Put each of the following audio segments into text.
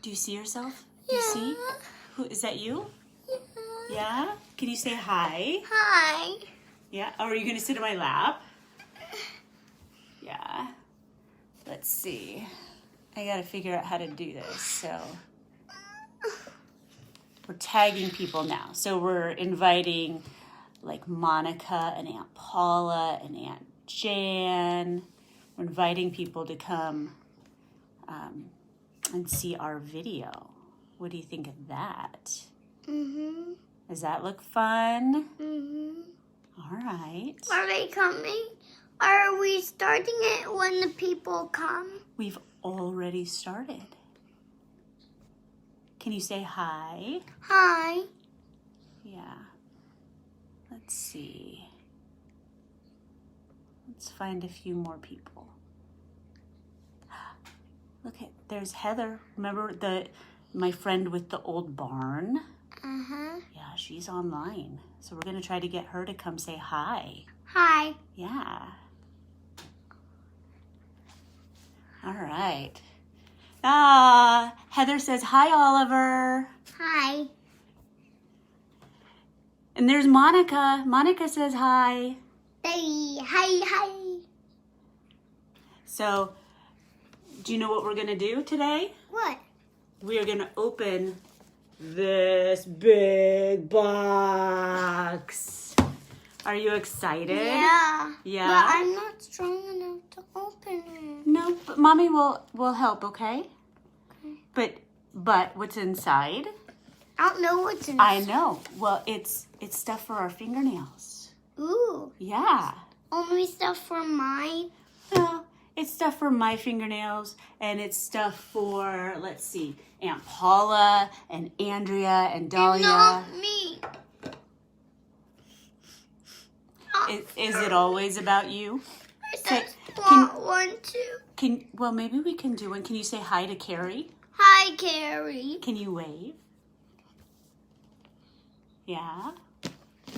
Do you see yourself? Yeah. You see? Who is that? You? Yeah. Yeah. Can you say hi? Hi. Yeah. Oh, are you gonna sit in my lap? Yeah. Let's see. I gotta figure out how to do this. So we're tagging people now. So we're inviting like Monica and Aunt Paula and Aunt Jan. We're inviting people to come and see our video. What do you think of that? Mm-hmm. Does that look fun? Mm-hmm. All right. Are they coming? Are we starting it when the people come? We've already started. Can you say hi? Hi. Yeah. Let's see. Let's find a few more people. Look at, there's Heather. Remember my friend with the old barn? Uh-huh. Yeah, she's online. So we're gonna try to get her to come say hi. Hi. Yeah. All right. Ah, Heather says hi, Oliver. Hi. And there's Monica. Monica says hi. Hey. Hi. Hi. So, do you know what we're gonna do today? What? We are gonna open this big box. Are you excited? Yeah. Yeah? But I'm not strong enough to open it. No, but Mommy will help, okay? Okay. But what's inside? I don't know what's in I know. Well, it's stuff for our fingernails. Ooh. Yeah. Only stuff for mine. Well, it's stuff for my fingernails, and it's stuff for, let's see, Aunt Paula and Andrea and Dahlia. Not me. Is it always about you? I just Can- want one too. Well, maybe we can do one. Can you say hi to Carrie? Hi, Carrie. Can you wave? Yeah. I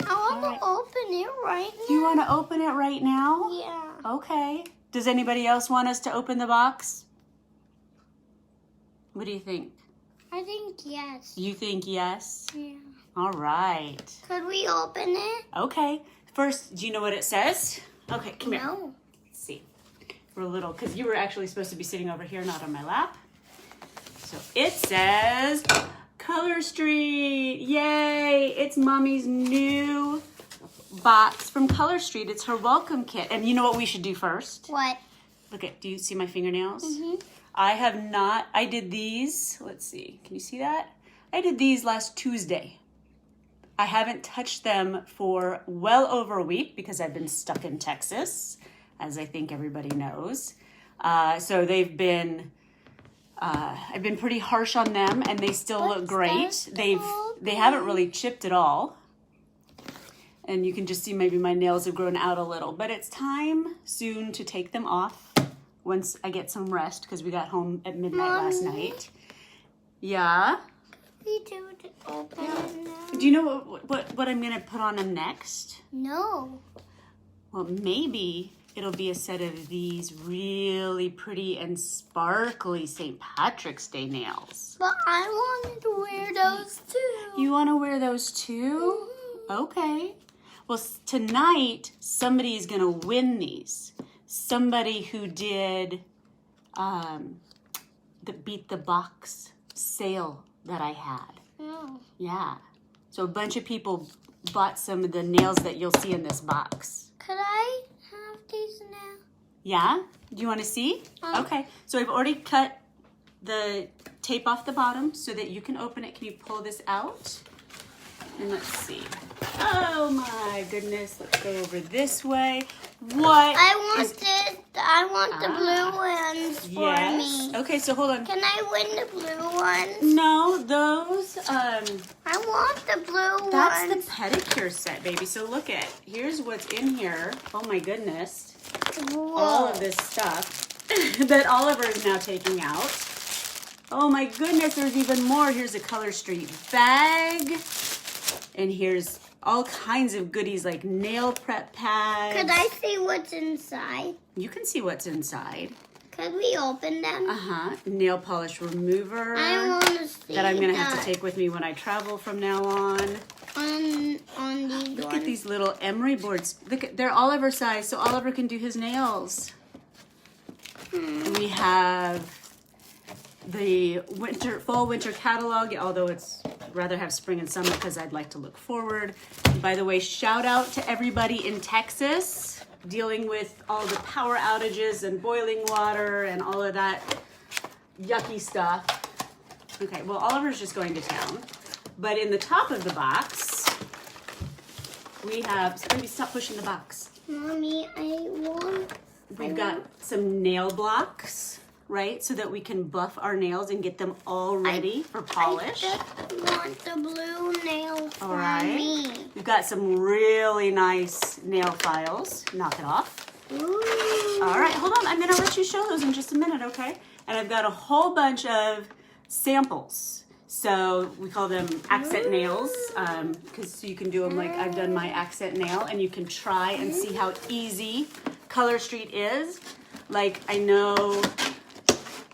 want All right. to open it right now. Do you want to open it right now? Yeah. Okay. Does anybody else want us to open the box? What do you think? I think yes. You think yes? Yeah. All right. Could we open it? Okay. First, do you know what it says? Okay, come here. No. Let's see. We're a little, because you were actually supposed to be sitting over here, not on my lap. So it says Color Street. Yay! It's Mommy's new box from Color Street. It's her welcome kit. And you know what we should do first? What? Look at, do you see my fingernails? Mm-hmm. I did these, let's see, can you see that? I did these last Tuesday. I haven't touched them for well over a week because I've been stuck in Texas, as I think everybody knows. So they've been, I've been pretty harsh on them, and they still look great. They haven't really chipped at all. And you can just see maybe my nails have grown out a little, but it's time soon to take them off once I get some rest because we got home at midnight last night. Yeah. We do to open it now. Do you know what I'm gonna put on them next? No. Well, maybe it'll be a set of these really pretty and sparkly St. Patrick's Day nails. But I wanted to wear those too. You want to wear those too? Okay. Well, tonight somebody is gonna win these. Somebody who did the Beat the Box sale that I had. No. Yeah. So a bunch of people bought some of the nails that you'll see in this box. Could I have these now? Yeah? Do you want to see? Okay. So I've already cut the tape off the bottom so that you can open it. Can you pull this out? And let's see. Oh my goodness. Let's go over this way. What? I want the blue ones for me. Okay, so hold on. Can I win the blue ones? No, those, I want the blue that's ones. the pedicure set, baby. So look at, here's what's in here. Oh my goodness. Whoa. All of this stuff that Oliver is now taking out. Oh my goodness, there's even more. Here's a Color Street bag. And here's all kinds of goodies like nail prep pads. Could I see what's inside? You can see what's inside. Could we open them? Nail polish remover. I want to see that I'm going to have to take with me when I travel from now on. On these Look ones. at these little emery boards. Look, they're Oliver size, so Oliver can do his nails. We have the fall-winter catalog, although it's rather have spring and summer because I'd like to look forward. And by the way, shout out to everybody in Texas dealing with all the power outages and boiling water and all of that yucky stuff. Okay, well, Oliver's just going to town. But in the top of the box, we have, maybe stop pushing the box. Mommy, We've got some nail blocks, right? So that we can buff our nails and get them all ready for polish. I just want the blue nails for me. We've got some really nice nail files. Knock it off. Ooh. All right, hold on. I'm going to let you show those in just a minute, okay? And I've got a whole bunch of samples. So we call them accent nails because you can do them like I've done my accent nail, and you can try and see how easy Color Street is. Like I know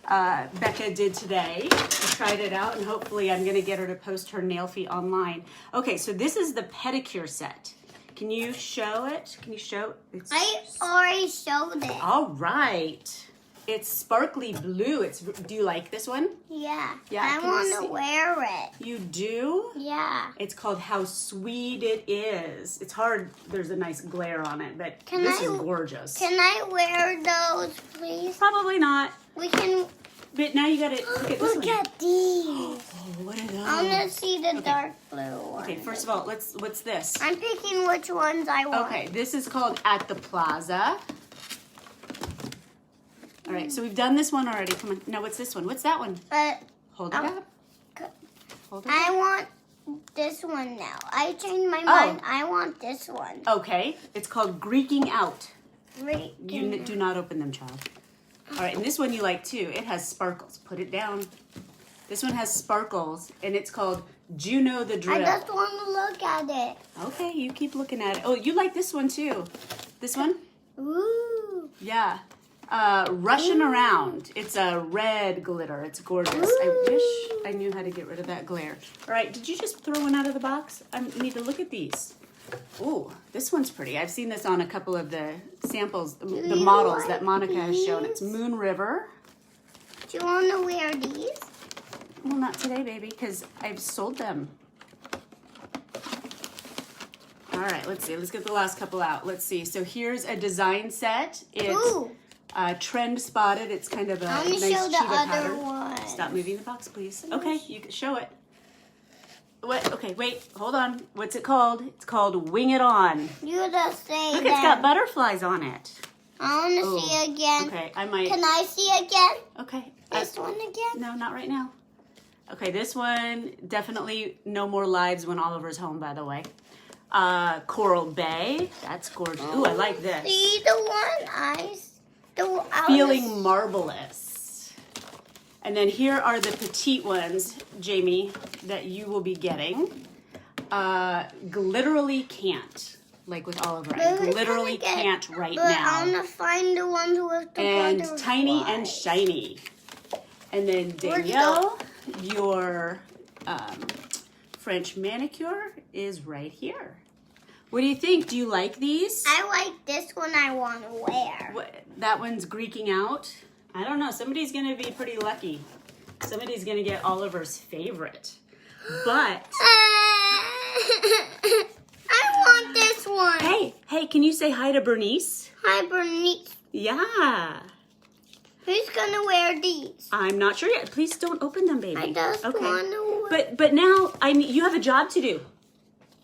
Becca did today. I tried it out, and hopefully I'm going to get her to post her nail feet online. Okay, so this is the pedicure set. Can you show it? Can you show it? I already showed it. All right. It's sparkly blue. Do you like this one? Yeah. Yeah, I want to wear it. You do? Yeah. It's called How Sweet It Is. It's hard. There's a nice glare on it, but this is gorgeous. Can I wear those, please? Probably not. We can. But now you gotta look at this one. Look at these. Oh, what are those? I want to see the dark blue one. Okay, first of all, what's this? I'm picking which ones I want. Okay, this is called At the Plaza. All right, so we've done this one already. Come on. Now, what's this one? What's that one? Hold it up. Hold it I up. want this one now. I changed my mind. I want this one. Okay, it's called Greeking Out. Right. You do not open them, child. All right, and this one you like too. It has sparkles. Put it down. This one has sparkles, and it's called Juno the Drill. I just want to look at it. Okay, you keep looking at it. Oh, you like this one too. This one? Ooh. Yeah. Russian Around. It's a red glitter. It's gorgeous. I wish I knew how to get rid of that glare. All right, did you just throw one out of the box? I need to look at these. Ooh, this one's pretty. I've seen this on a couple of the samples, the models like that Monica has shown. these? It's Moon River. Do you want to wear these? Well, not today, baby, because I've sold them. All right, let's see. Let's get the last couple out. Let's see. So here's a design set. It's trend spotted. It's kind of a Let me nice show the cheetah other pattern. one. Stop moving the box, please. Okay, you can show it. What? Okay, wait. Hold on. What's it called? It's called Wing It On. You just say Look, that. it's got butterflies on it. I want to see again. Okay, I might. Can I see again? Okay. This one again? No, not right now. Okay, this one, definitely no more lives when Oliver's home, by the way. Coral Bay. That's gorgeous. Ooh, I like this. See the one Feeling Marvelous. And then here are the petite ones, Jamie, that you will be getting. Glitterally Can't. Like with Oliver. I literally can't right now. I want to find the ones with the And butterflies. Tiny and Shiny. And then Danielle, your French manicure is right here. What do you think? Do you like these? I like this one I want to wear. That one's Greeking Out. I don't know. Somebody's going to be pretty lucky. Somebody's going to get Oliver's favorite. But... I want this one. Hey, can you say hi to Bernice? Hi, Bernice. Yeah. Who's going to wear these? I'm not sure yet. Please don't open them, baby. I just want to wear. But now, you have a job to do.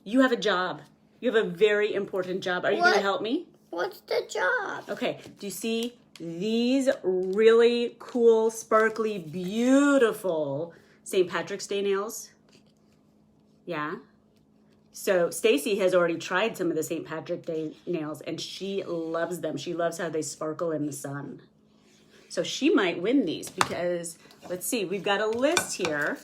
You have a job. You have a very important job. Are you going to help me? What's the job? Okay. Do you see these really cool, sparkly, beautiful St. Patrick's Day nails? Yeah. So Stacy has already tried some of the St. Patrick's Day nails, and she loves them. She loves how they sparkle in the sun. So she might win these because, let's see, we've got a list here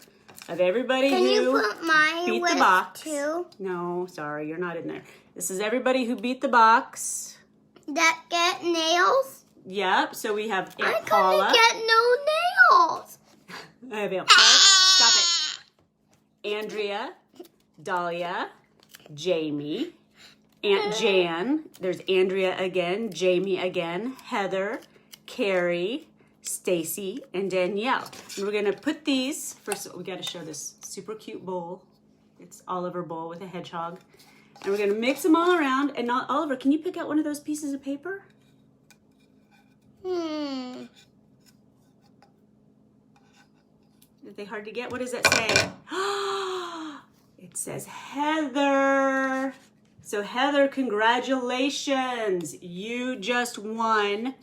of everybody Can who you put my beat list the box. too? No, sorry, you're not in there. This is everybody who beat the box. That get nails? Yep. So we have I'm Aunt gonna Paula. get no nails. I have Aunt Paula. Stop it. Andrea, Dahlia, Jamie, Aunt Jan. There's Andrea again, Jamie again, Heather, Carrie, Stacy, and Danielle. And we're gonna put these, first we gotta show this super cute bowl. It's Oliver bowl with a hedgehog. And we're gonna mix them all around. And not, Oliver, can you pick out one of those pieces of paper? Are they hard to get? What does it say? It says Heather. So Heather, congratulations. You just won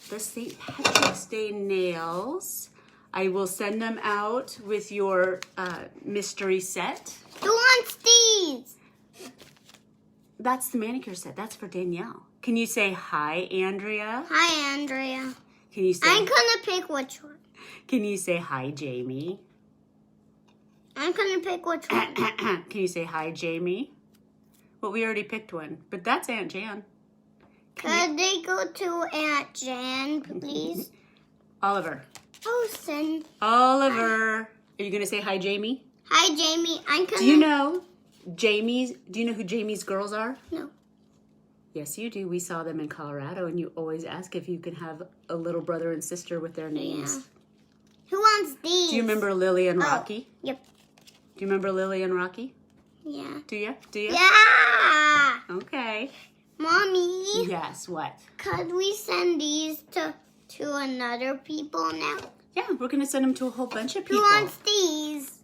the St. Patrick's Day nails. I will send them out with your mystery set. Who wants these? That's the manicure set. That's for Danielle. Can you say hi, Andrea? Hi, Andrea. Can you say? I'm gonna pick which one. Can you say hi, Jamie? I'm gonna pick which one. Can you say hi, Jamie? Well, we already picked one, but that's Aunt Jan. Could they go to Aunt Jan, please? Oliver. Oh, send. Oliver. Are you gonna say hi, Jamie? Hi, Jamie. I'm gonna. Do you know Jamie's? Do you know who Jamie's girls are? No. Yes, you do. We saw them in Colorado, and you always ask if you can have a little brother and sister with their names. Yeah. Who wants these? Do you remember Lily and Rocky? Yep. Do you remember Lily and Rocky? Yeah. Do you? Do you? Yeah. Okay. Mommy. Yes. What? Could we send these to another people now? Yeah, we're gonna send them to a whole bunch of Who people. wants these?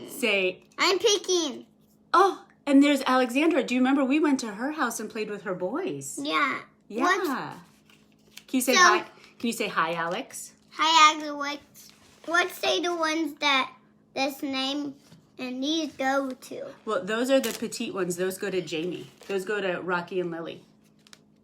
Say. I'm picking. Oh, and there's Alexandra. Do you remember we went to her house and played with her boys? Yeah. Yeah. What? Can you say hi? Can you say hi, Alex? Hi, Agla. What say the ones that this name and these go to? Well, those are the petite ones. Those go to Jamie. Those go to Rocky and Lily.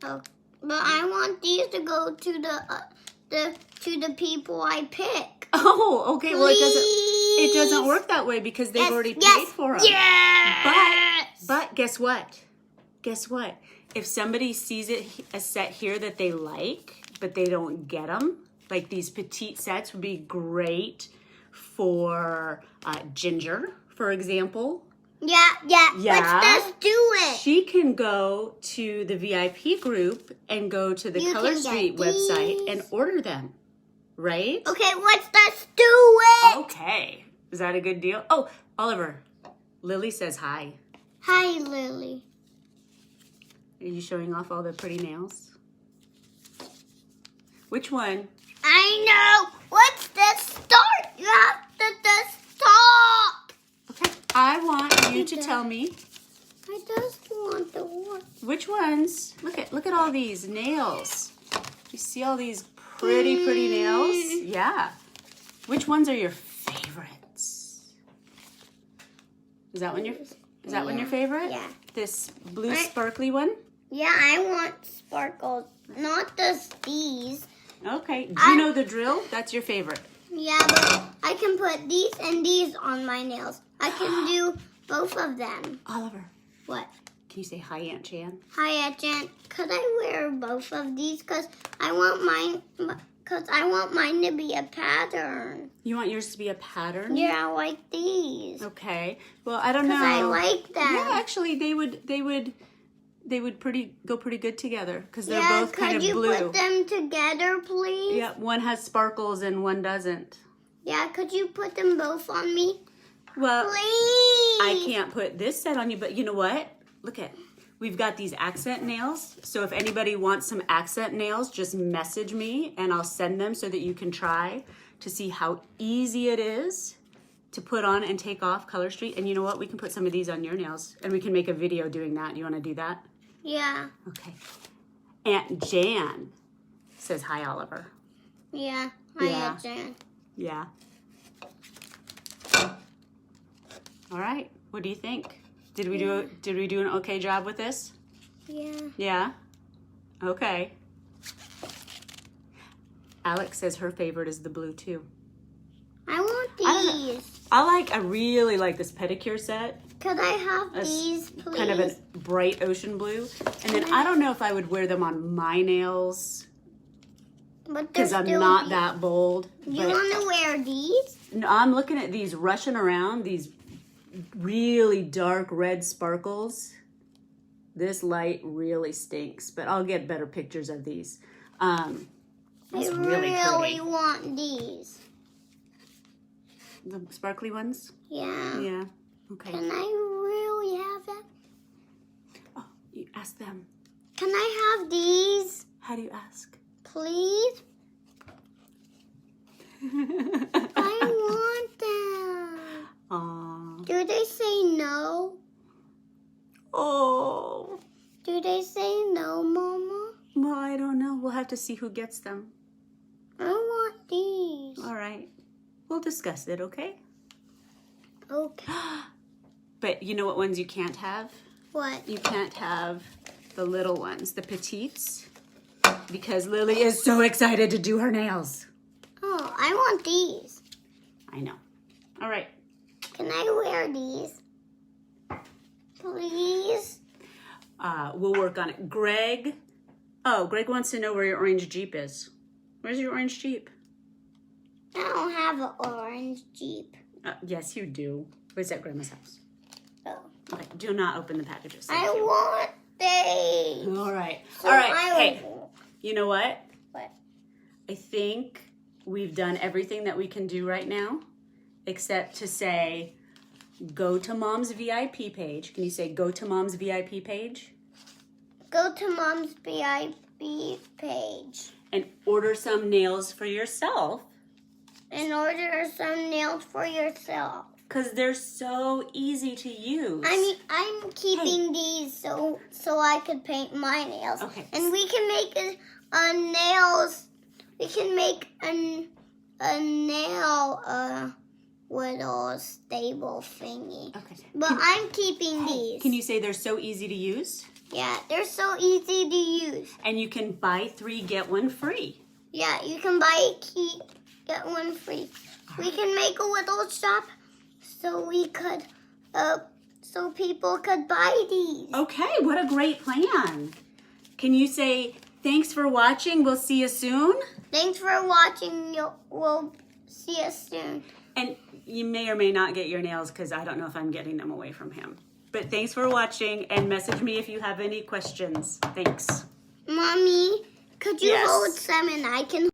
Oh, but I want these to go to the people I pick. Oh, okay. Well, it doesn't Please. work that way because they've already paid Yes. for them. Yes. But guess what? Guess what? If somebody sees a set here that they like, but they don't get them, like these petite sets would be great for Ginger, for example. Yeah. Yeah. Let's do it. She can go to the VIP group and go to the You Color can get Street website these. and order them, right? Okay, let's do it. Okay. Is that a good deal? Oh, Oliver, Lily says hi. Hi, Lily. Are you showing off all the pretty nails? Which one? I know. What's the start? You have to stop. Okay. I want you to tell me I just want the one. which ones. Look at all these nails. You see all these pretty nails? Yeah. Which ones are your favorites? Is that one your favorite? Yeah. This blue sparkly one? Yeah, I want sparkles, not just these. Okay. Do you know the drill? That's your favorite. Yeah, but I can put these and these on my nails. I can do both of them. Oliver, What? can you say hi, Aunt Jan? Hi, Aunt Jan. Could I wear both of these? Cause I want mine to be a pattern. You want yours to be a pattern? Yeah, like these. Okay. Well, I don't know. Cause I like them. Yeah, actually, they would go pretty good together because they're Yeah, both kind of could you blue. put them together, please? Yeah, one has sparkles and one doesn't. Yeah, could you put them both on me? Well, Please. I can't put this set on you, but you know what? Look at, we've got these accent nails. So if anybody wants some accent nails, just message me and I'll send them so that you can try to see how easy it is to put on and take off Color Street. And you know what? We can put some of these on your nails and we can make a video doing that. You want to do that? Yeah. Okay. Aunt Jan says hi, Oliver. Yeah. Hi, Yeah. Aunt Jan. Yeah. All right. What do you think? Did we do an okay job with this? Yeah. Yeah. Okay. Alex says her favorite is the blue too. I want I don't know. these. I really like this pedicure set. Could I have these, please? Kind of a bright ocean blue. And then I don't know if I would wear them on my nails because I'm not that bold. You want to wear these? No, I'm looking at these rushing around, these really dark red sparkles. This light really stinks, but I'll get better pictures of these. I really want these. The sparkly ones? Yeah. Yeah. Okay. Can I really have them? Oh, you ask them. Can I have these? How do you ask? Please? I want them. Aww. Do they say no? Oh. Do they say no, Mama? Well, I don't know. We'll have to see who gets them. I want these. All right. We'll discuss it, okay? Okay. But you know what ones you can't have? What? You can't have the little ones, the petites, because Lily is so excited to do her nails. Oh, I want these. I know. All right. Can I wear these? Please? We'll work on it. Greg wants to know where your orange Jeep is. Where's your orange Jeep? I don't have an orange Jeep. Yes, you do. It's at Grandma's house. Oh. Okay, do not open the packages. I want these. All right. So All right. Hey, you know what? What? I think we've done everything that we can do right now, except to say, go to Mom's VIP page. Can you say, go to Mom's VIP page? Go to Mom's VIP page. And order some nails for yourself. And order some nails for yourself. Because they're so easy to use. I mean, I'm keeping these so I could paint my nails. Okay. And we can make a nails. We can make a nail little stable thingy. Okay. But I'm keeping these. Can you say they're so easy to use? Yeah, they're so easy to use. And you can buy 3, get 1 free. Yeah, you can buy get 1 free. We can make a little shop so we could, so people could buy these. Okay, what a great plan. Can you say, thanks for watching, we'll see you soon? Thanks for watching. We'll see you soon. And you may or may not get your nails because I don't know if I'm getting them away from him. But thanks for watching and message me if you have any questions. Thanks. Mommy, could you Yes. hold some and I can